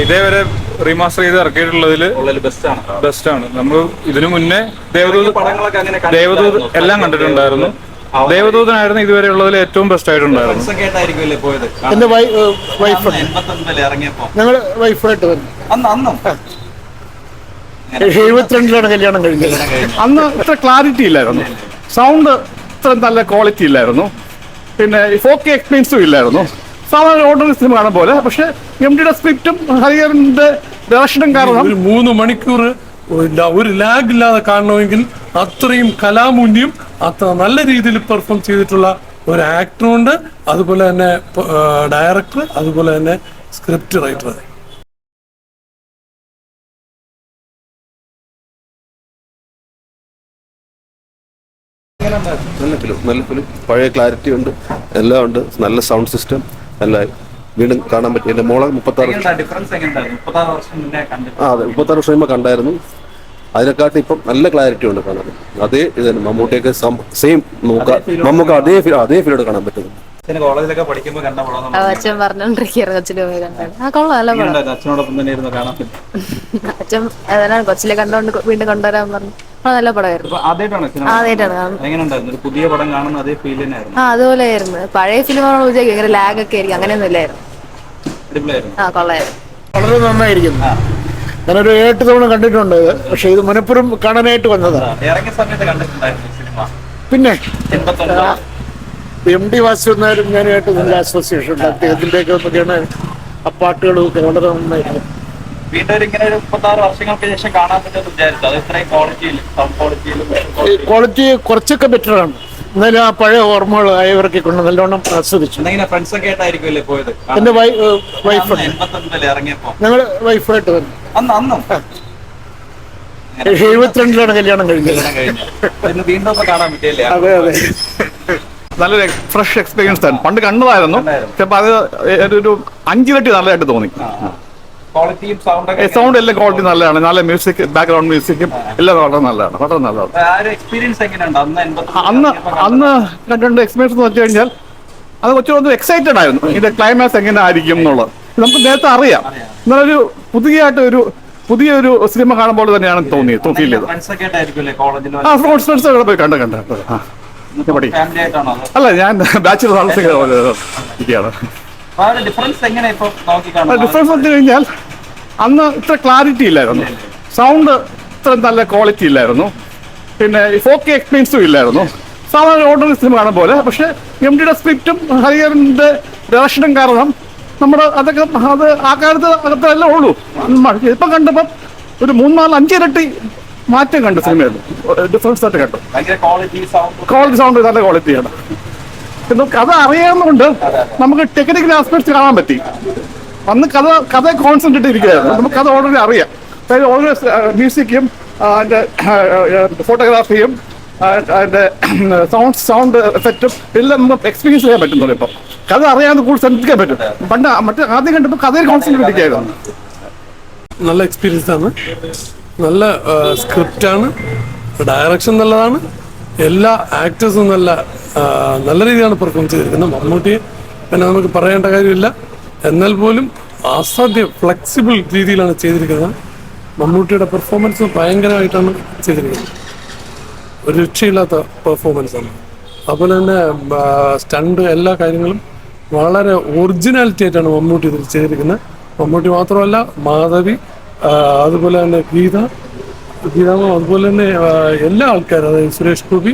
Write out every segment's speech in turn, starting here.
ഇതേവരെ റീമാസ്റ്റർ ചെയ്ത് ഇറക്കിയിട്ടുള്ളതിൽ ബെസ്റ്റ് ആണ്. നമ്മൾ ഇതിനു മുന്നേ ദേവദൂത് എല്ലാം കണ്ടിട്ടുണ്ടായിരുന്നു. ദേവദൂതനായിരുന്നു ഇതുവരെ ഉള്ളതിൽ ഏറ്റവും ബെസ്റ്റ് ആയിട്ടുണ്ടായിരുന്നു. എന്റെ വൈഫ് ഞങ്ങൾ വൈഫായിട്ട് വന്നു. 72 കല്യാണം കഴിഞ്ഞത്. അന്ന് ഇത്ര ക്ലാരിറ്റി ഇല്ലായിരുന്നു, സൗണ്ട് ഇത്ര നല്ല ക്വാളിറ്റി ഇല്ലായിരുന്നു, പിന്നെ 4K എക്സ്പീരിയൻസും ഇല്ലായിരുന്നു. സാധാരണ ഓർഡിനറി സിനിമ കാണാൻ പോലെ. പക്ഷെ MDയുടെ സ്ക്രിപ്റ്റും ഹരിഹരന്റെ ഡയറക്ഷനും കാരണം 3 മണിക്കൂർ ഒരു ലാഗ് ഇല്ലാതെ കാണണമെങ്കിൽ അത്രയും കലാമൂല്യം അത്ര നല്ല രീതിയിൽ പെർഫോം ചെയ്തിട്ടുള്ള ഒരു ആക്ടറുണ്ട്, അതുപോലെ തന്നെ ഡയറക്ടർ, അതുപോലെ തന്നെ സ്ക്രിപ്റ്റ് റൈറ്റർ. നല്ല ഫിലിം, പഴയ ക്ലാരിറ്റി ഉണ്ട്, എല്ലാം ഉണ്ട്, നല്ല സൗണ്ട് സിസ്റ്റം, നല്ല വീണ്ടും കാണാൻ പറ്റി. എന്റെ മോളെ 36 വർഷം മുമ്പ് കണ്ടായിരുന്നു. അതിനെക്കാട്ടും ഇപ്പം നല്ല ക്ലാരിറ്റി ഉണ്ട് കാണാൻ. അതേ ഇത് തന്നെ മമ്മൂട്ടിയൊക്കെ സെയിം നമുക്ക് അതേ ഫീലോട് കാണാൻ പറ്റുന്നു. കോളേജിലൊക്കെ പഠിക്കുമ്പോൾ കണ്ട അച്ഛൻ പറഞ്ഞോണ്ടിരിക്കുകയായിരുന്നു കൊച്ചിലെ പോയി കണ്ടാണ്. ആ കൊള്ളാം, നല്ല പടം. അച്ഛനോടൊപ്പം തന്നെ ഇരുന്ന് കാണാൻ പറ്റും. അച്ഛൻ ഏതാണ് കൊച്ചിലെ കണ്ടോണ്ട് വീണ്ടും കൊണ്ടുവരാൻ പറഞ്ഞു. നല്ല പടമായിരുന്നു. ആദ്യമായിട്ടാണ് പുതിയ പടം കാണുന്ന അതേ ഫീൽ തന്നെയായിരുന്നു. അതുപോലെ ആയിരുന്നു. പഴയ ഫിലിമാണ് വിചാരിക്കും ഇങ്ങനെ ലാഗ് ഒക്കെ ആയിരിക്കും, അങ്ങനെയൊന്നും ഇല്ലായിരുന്നു. ആ കൊള്ളായിരുന്നു, വളരെ നന്നായിരിക്കുന്നു. ഞാനൊരു 8 തവണ കണ്ടിട്ടുണ്ട്. പക്ഷെ ഇത് മനപ്പുറം കാണാനായിട്ട് വന്നതാണ്. ഇറങ്ങിയ സമയത്ത് കണ്ടിട്ടുണ്ടായിരുന്നു സിനിമ. പിന്നെ MD വാസുദേവനായാലും ഞാനായിട്ട് നല്ല അസോസിയേഷൻ ഉണ്ട്. അദ്ദേഹത്തിൻ്റെയൊക്കെ ഒക്കെയാണ് ആ പാട്ടുകളും ഒക്കെ വളരെ നന്നായിരിക്കും. വീണ്ടും ഇങ്ങനെ ഒരു 36 വർഷങ്ങൾക്ക് ശേഷം കാണാൻ പറ്റുമെന്ന് വിചാരിച്ചു. അത് ഇത്രയും ക്വാളിറ്റി കുറച്ചൊക്കെ ബെറ്ററാണ്. എന്നാലും ആ പഴയ ഓർമ്മകൾ ആയവരൊക്കെ കൊണ്ട് നല്ലോണം ആസ്വദിച്ചു. ഫ്രണ്ട്സ് ഒക്കെ ആയിട്ടായിരിക്കും പോയത്. എന്റെ വൈഫ് ഇറങ്ങിയപ്പോ ഞങ്ങൾ വൈഫായിട്ട് വന്നു. 72 കല്യാണം കഴിഞ്ഞത്. വീണ്ടും കാണാൻ പറ്റിയല്ലേ? അതെ അതെ, നല്ലൊരു ഫ്രഷ് എക്സ്പീരിയൻസ് ആണ്. പണ്ട് കണ്ടതായിരുന്നു, ചിലപ്പോൾ അത് ഒരു 5 ഇരട്ടി നല്ലതായിട്ട് തോന്നി. സൗണ്ട് എല്ലാം ക്വാളിറ്റി നല്ലതാണ്. നല്ല മ്യൂസിക്, ബാക്ക്ഗ്രൗണ്ട് മ്യൂസിക്കും എല്ലാം വളരെ നല്ലതാണ്. അന്ന് കണ്ടിട്ടുണ്ട്. എക്സ്പീരിയൻസ് എന്ന് വെച്ച് കഴിഞ്ഞാൽ അത് കുറച്ചുകൂടെ എക്സൈറ്റഡ് ആയിരുന്നു. ഇതിന്റെ ക്ലൈമാക്സ് എങ്ങനെ ആയിരിക്കും എന്നുള്ളത് നമുക്ക് നേരത്തെ അറിയാം. എന്നാലൊരു പുതിയൊരു സിനിമ കാണുമ്പോൾ തന്നെയാണ് തോന്നിയത്, ഫീൽ ചെയ്തത്. ഫ്രണ്ട്സ് പോയി കണ്ട് അല്ല, ഞാൻ ബാച്ചിലർ താമസിക്കുകയാണ്. ഡിഫറൻസ് വെച്ച് കഴിഞ്ഞാൽ അന്ന് ഇത്ര ക്ലാരിറ്റി ഇല്ലായിരുന്നു, സൗണ്ട് ഇത്ര നല്ല ക്വാളിറ്റി ഇല്ലായിരുന്നു, പിന്നെ 4K എക്സ്പീരിയൻസും ഇല്ലായിരുന്നു. സാധാരണ ഓർഡിനറി സിനിമ കാണാൻ പോലെ. പക്ഷെ MDയുടെ സ്ക്രിപ്റ്റും ഹരിഹരന്റെ ഡയറക്ഷനും കാരണം അതൊക്കെ ആ കാലത്ത് അകത്തെല്ലാം ഉള്ളൂ. ഇപ്പം കണ്ടപ്പം ഒരു 3-4-5 ഇരട്ടി മാറ്റം കണ്ടു സിനിമയിൽ. ഡിഫറൻസ് ആയിട്ട് കണ്ടു. ക്വാളിറ്റി സൗണ്ട് നല്ല ക്വാളിറ്റിയാണ്. കഥ അറിയാവുന്നതുകൊണ്ട് നമുക്ക് ടെക്നിക്കൽ ആസ്പെക്ട്സ് കാണാൻ പറ്റി. അന്ന് കഥ കോൺസെൻട്രേറ്റ് ഇരിക്കുകയായിരുന്നു. നമുക്ക് കഥ ഓൾറെഡി അറിയാം. ഓൾറെഡി മ്യൂസിക്കും അതിൻ്റെ ഫോട്ടോഗ്രാഫിയും അതിൻ്റെ സൗണ്ട് എഫക്റ്റും എല്ലാം നമുക്ക് എക്സ്പീരിയൻസ് ചെയ്യാൻ പറ്റുന്നുള്ളൂ. ഇപ്പം കഥ അറിയാവുന്ന കൂടുതൽ ശ്രദ്ധിക്കാൻ പറ്റും. പണ്ട് ആദ്യം കണ്ടപ്പോൾ കഥയിൽ കോൺസെൻട്രേറ്റ് ഇരിക്കുകയായിരുന്നു. നല്ല എക്സ്പീരിയൻസ് ആണ്, നല്ല സ്ക്രിപ്റ്റാണ്, ഡയറക്ഷൻ നല്ലതാണ്, എല്ലാ ആക്ടേഴ്സും നല്ല രീതിയിലാണ് പെർഫോം ചെയ്തിരിക്കുന്നത്. മമ്മൂട്ടിയെ പിന്നെ നമുക്ക് പറയേണ്ട കാര്യമില്ല. എന്നാൽ പോലും അസാധ്യം ഫ്ലെക്സിബിൾ രീതിയിലാണ് ചെയ്തിരിക്കുന്നത്. മമ്മൂട്ടിയുടെ പെർഫോമൻസ് ഭയങ്കരമായിട്ടാണ് ചെയ്തിരിക്കുന്നത്. ഒരു രക്ഷയില്ലാത്ത പെർഫോമൻസാണ്. അതുപോലെ തന്നെ സ്റ്റണ്ട്, എല്ലാ കാര്യങ്ങളും വളരെ ഒറിജിനാലിറ്റി ആയിട്ടാണ് മമ്മൂട്ടി ഇതിൽ ചെയ്തിരിക്കുന്നത്. മമ്മൂട്ടി മാത്രമല്ല, മാധവി, അതുപോലെ തന്നെ ഗീതാമ, അതുപോലെ തന്നെ എല്ലാ ആൾക്കാരും, അതായത് സുരേഷ് ഗോപി,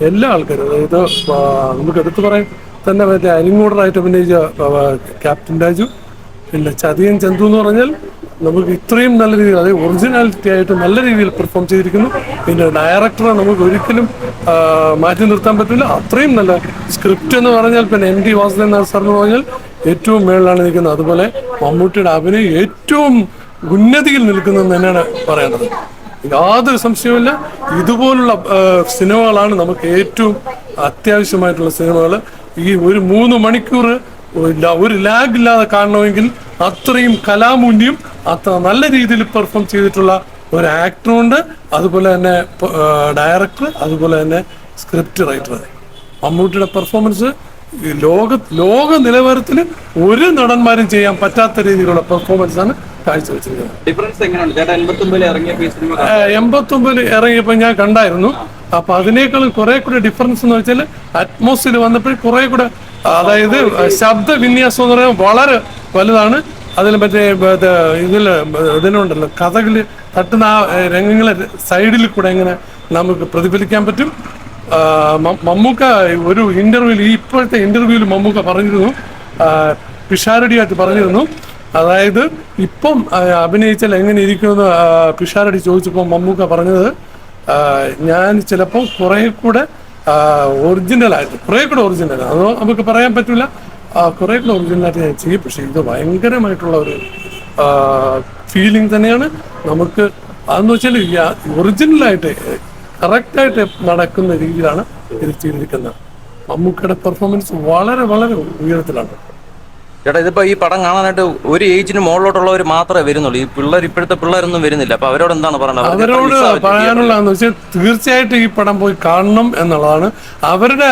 എല്ലാ ആൾക്കാരും. അതായത് നമുക്ക് എടുത്തു പറയാൻ തന്നെ മറ്റേ അരിങ്ങോടറായിട്ട് അഭിനയിച്ച ക്യാപ്റ്റൻ രാജു, പിന്നെ ചതിയൻ ചന്തു എന്ന് പറഞ്ഞാൽ നമുക്ക് ഇത്രയും നല്ല രീതിയിൽ, അതായത് ഒറിജിനാലിറ്റി ആയിട്ട് നല്ല രീതിയിൽ പെർഫോം ചെയ്തിരിക്കുന്നു. പിന്നെ ഡയറക്ടറെ നമുക്ക് ഒരിക്കലും മാറ്റി നിർത്താൻ പറ്റില്ല, അത്രയും നല്ല സ്ക്രിപ്റ്റ് എന്ന് പറഞ്ഞാൽ. പിന്നെ MD വാസുദേവൻ സാർ എന്ന് പറഞ്ഞാൽ ഏറ്റവും മേളിലാണ് നിൽക്കുന്നത്. അതുപോലെ മമ്മൂട്ടിയുടെ അഭിനയം ഏറ്റവും ഉന്നതിയിൽ നിൽക്കുന്നതെന്ന് തന്നെയാണ് പറയേണ്ടത്. യാതൊരു സംശയവുമില്ല. ഇതുപോലുള്ള സിനിമകളാണ് നമുക്ക് ഏറ്റവും അത്യാവശ്യമായിട്ടുള്ള സിനിമകൾ. ഈ ഒരു 3 മണിക്കൂർ ഒരു ലാഗ് ഇല്ലാതെ കാണണമെങ്കിൽ അത്രയും കലാമൂല്യം അത്ര നല്ല രീതിയിൽ പെർഫോം ചെയ്തിട്ടുള്ള ഒരു ആക്ടറുണ്ട്, അതുപോലെ തന്നെ ഡയറക്ടർ, അതുപോലെ തന്നെ സ്ക്രിപ്റ്റ് റൈറ്റർ. മമ്മൂട്ടിയുടെ പെർഫോമൻസ് ഈ ലോക നിലവാരത്തിൽ ഒരു നടന്മാരും ചെയ്യാൻ പറ്റാത്ത രീതിയിലുള്ള പെർഫോമൻസ് ആണ് കാഴ്ചവെച്ചിരിക്കുന്നത്. ഡിഫറൻസ് എങ്ങനെയാണ് ചേട്ടാ? 89 ഇറങ്ങിയപ്പോൾ ഈ സിനിമ 89 ഇറങ്ങിയപ്പോൾ ഞാൻ കണ്ടായിരുന്നു. അപ്പൊ അതിനേക്കാളും കുറെ കൂടെ ഡിഫറൻസ് എന്ന് വെച്ചാൽ അറ്റ്മോസ്ഫിയർ വന്നപ്പോൾ കുറെ കൂടെ, അതായത് ശബ്ദ വിന്യാസം എന്ന് പറയുന്നത് വളരെ വലുതാണ്. അതിൽ മറ്റേ ഇതിനുണ്ടല്ലോ കഥകള് തട്ടുന്ന ആ രംഗങ്ങളെ സൈഡിൽ കൂടെ ഇങ്ങനെ നമുക്ക് പ്രതിഫലിക്കാൻ പറ്റും. മമ്മൂക്ക ഒരു ഇന്റർവ്യൂവിൽ, ഇപ്പോഴത്തെ ഇന്റർവ്യൂവിൽ മമ്മൂക്ക പറഞ്ഞിരുന്നു, പിഷാരടിയായിട്ട് പറഞ്ഞിരുന്നു, അതായത് ഇപ്പം അഭിനയിച്ചാൽ എങ്ങനെ ഇരിക്കുമെന്ന് പിഷാരടി ചോദിച്ചപ്പോൾ മമ്മൂക്ക പറഞ്ഞത്, ഞാൻ ചിലപ്പോൾ കുറെ കൂടെ ഒറിജിനലായിട്ട്, കുറെ കൂടെ ഒറിജിനൽ, അതോ നമുക്ക് പറയാൻ പറ്റില്ല, കുറെ കൂടെ ഒറിജിനലായിട്ട് ഞാൻ ചെയ്യും. പക്ഷെ ഇത് ഭയങ്കരമായിട്ടുള്ള ഒരു ഫീലിംഗ് തന്നെയാണ് നമുക്ക്. അതെന്ന് വെച്ചാൽ ഒറിജിനലായിട്ട് കറക്റ്റായിട്ട് നടക്കുന്ന രീതിയിലാണ് ഇത് ചെയ്തിരിക്കുന്നത്. മമ്മൂക്കയുടെ പെർഫോമൻസ് വളരെ വളരെ ഉയരത്തിലാണ്. ചേട്ടാ, ഇതിപ്പോ ഈ പടം കാണാനായിട്ട് ഒരു ഏജിന് മുകളിലോട്ടുള്ളവർ മാത്രമേ വരുന്നുള്ളൂ. ഈ പിള്ളേർ, ഇപ്പോഴത്തെ പിള്ളേരൊന്നും വരുന്നില്ല. അപ്പൊ അവരോട് എന്താണ് പറയുന്നത്? അവരോട് പറയാനുള്ളതെന്ന് വെച്ചാൽ തീർച്ചയായിട്ടും ഈ പടം പോയി കാണണം എന്നുള്ളതാണ്. അവരുടെ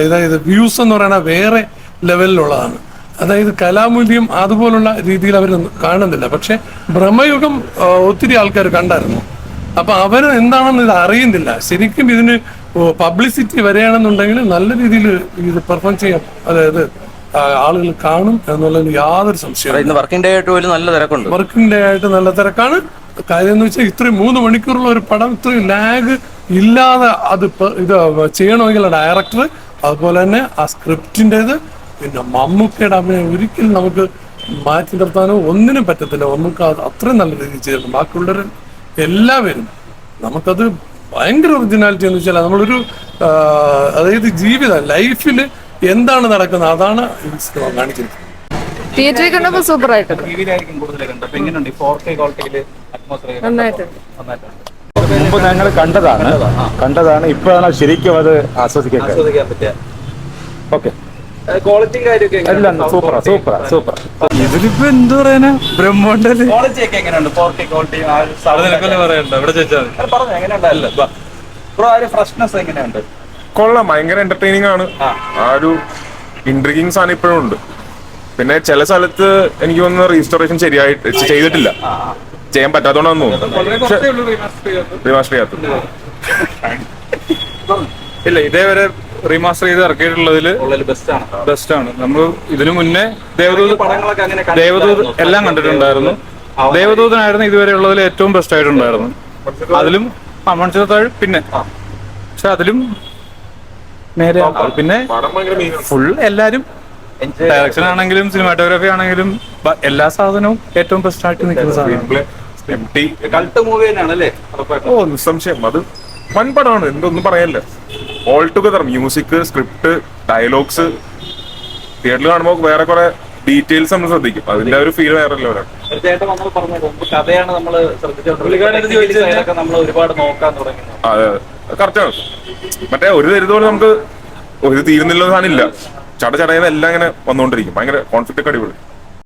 ഇതായത് വ്യൂസ് എന്ന് പറയുന്നത് വേറെ ലെവലിലുള്ളതാണ്. അതായത് കലാമൂല്യം അതുപോലുള്ള രീതിയിൽ അവർ കാണുന്നില്ല. പക്ഷെ ബ്രഹ്മയുഗം ഒത്തിരി ആൾക്കാർ കണ്ടായിരുന്നു. അപ്പൊ അവർ എന്താണെന്ന് ഇത് അറിയുന്നില്ല. ശരിക്കും ഇതിന് പബ്ലിസിറ്റി വരികയാണെന്നുണ്ടെങ്കിൽ നല്ല രീതിയിൽ ഇത് പെർഫോം ചെയ്യാം, അതായത് ആളുകൾ കാണും എന്നുള്ളതിന് യാതൊരു സംശയവും. വർക്കിംഗ് ഡേ ആയിട്ട് പോലും നല്ല തിരക്കുണ്ട്. വർക്കിംഗ് ഡേ ആയിട്ട് നല്ല തിരക്കാണ്. കാര്യം എന്ന് വെച്ചാൽ ഇത്രയും 3 മണിക്കൂറുള്ള ഒരു പടം ഇത്രയും ലാഗ് ഇല്ലാതെ ഇത് ചെയ്യണമെങ്കിൽ ഡയറക്ടർ, അതുപോലെ തന്നെ ആ സ്ക്രിപ്റ്റിൻ്റെത്, പിന്നെ മമ്മൂക്കയുടെ അഭിനയം ഒരിക്കലും നമുക്ക് മാറ്റി നിർത്താനോ ഒന്നിനും പറ്റത്തില്ല. മമ്മൂക്ക അത്രയും നല്ല രീതിയിൽ ചെയ്തിട്ടുണ്ട്. ബാക്കിയുള്ളവർ എല്ലാവരും നമുക്കത് ഭയങ്കര ഒറിജിനാലിറ്റി എന്ന് വെച്ചാൽ നമ്മളൊരു അതായത് ജീവിതം ലൈഫിൽ എന്താണ് നടക്കുന്നത് അതാണ് ഈ സിനിമ കാണിച്ചിരിക്കുന്നത്. തിയേറ്ററിൽ കണ്ടപ്പോൾ സൂപ്പർ ആയിട്ടുണ്ട്. ടിവിയിലായിരിക്കും കൂടുതൽ കണ്ടത്. അപ്പൊ എങ്ങനെയുണ്ട് 4K ക്വാളിറ്റിയിൽ അറ്റ്മോസ്ഫിയർ? നന്നായിട്ടുണ്ട്. മുമ്പ് ഞങ്ങൾ കണ്ടതാണ് ഇപ്പോഴാണ് ശരിക്കും അത് ആസ്വദിക്കാൻ പറ്റിയ ഓക്കെ. ക്വാളിറ്റിയും കാര്യമൊക്കെ എല്ലാം സൂപ്പർ. ഇതിലിപ്പോ എന്ത് പറയാനാ, ബ്രഹ്മോണ്ടല് ക്വാളിറ്റി ഒക്കെ എങ്ങനെയുണ്ട്? 4K ക്വാളിറ്റി പറഞ്ഞു എങ്ങനെയുണ്ടല്ലോ ബ്രോ, ആ ഒരു ഫ്രഷ്നെസ് എങ്ങനെയുണ്ട്? കൊള്ളാം, ഭയങ്കര എന്റർടൈനിങ് ആണ്. ആ ഒരു ഇൻട്രിഗിങ് സാധനം ഇപ്പോഴും ഉണ്ട്. പിന്നെ ചില സ്ഥലത്ത് എനിക്ക് തോന്നുന്നു റീസ്റ്റോറേഷൻ ശരിയായിട്ട് ചെയ്തിട്ടില്ല, ചെയ്യാൻ പറ്റാത്തോണ്ടാന്ന് തോന്നുന്നു. റീമാസ്റ്റർ ചെയ്യാത്തത് ഇല്ല, ഇതേവരെ റീമാസ്റ്റർ ചെയ്ത് ഇറക്കിയിട്ടുള്ളതിൽ ബെസ്റ്റ് ആണ്. നമ്മൾ ഇതിനു മുന്നേ ദേവദൂത് എല്ലാം കണ്ടിട്ടുണ്ടായിരുന്നു. ദേവദൂതനായിരുന്നു ഇതുവരെ ഉള്ളതിൽ ഏറ്റവും ബെസ്റ്റ് ആയിട്ടുണ്ടായിരുന്നു. അതിലും മൺചിത്രത്താഴ് പിന്നെ, പക്ഷെ അതിലും നേരെ പിന്നെ ഫുൾ എല്ലാരും ഡയറക്ഷൻ ആണെങ്കിലും സിനിമാറ്റോഗ്രാഫി ആണെങ്കിലും എല്ലാ സാധനവും ഏറ്റവും ബെസ്റ്റ് ആയിട്ട് നിൽക്കുന്ന സാധനം. ഓ, നിസ്സംശയം അത് വൻ പടമാണ്, എന്തൊന്നും പറയല്ല. All together music, script, dialogues തിയേറ്ററിൽ കാണുമ്പോൾ വേറെ കുറെ ഡീറ്റെയിൽസ് നമ്മൾ ശ്രദ്ധിക്കും. അതിന്റെ ഒരു ഫീൽ വേറെ ലെവലാണ്. കഥയാണ് നമ്മൾ ഒരുപാട് നോക്കാൻ തുടങ്ങി. അതെ, കറക്റ്റാണ്. മറ്റേ ഒരു തരുന്നതുപോലെ നമുക്ക് ഒരു തീരുന്നില്ല സാധനം ഇല്ല. ചടചടയെന്ന് എല്ലാം ഇങ്ങനെ വന്നുകൊണ്ടിരിക്കും. ഭയങ്കര കോൺഫ്ലിക്റ്റ് ഒക്കെ അടിപൊളി.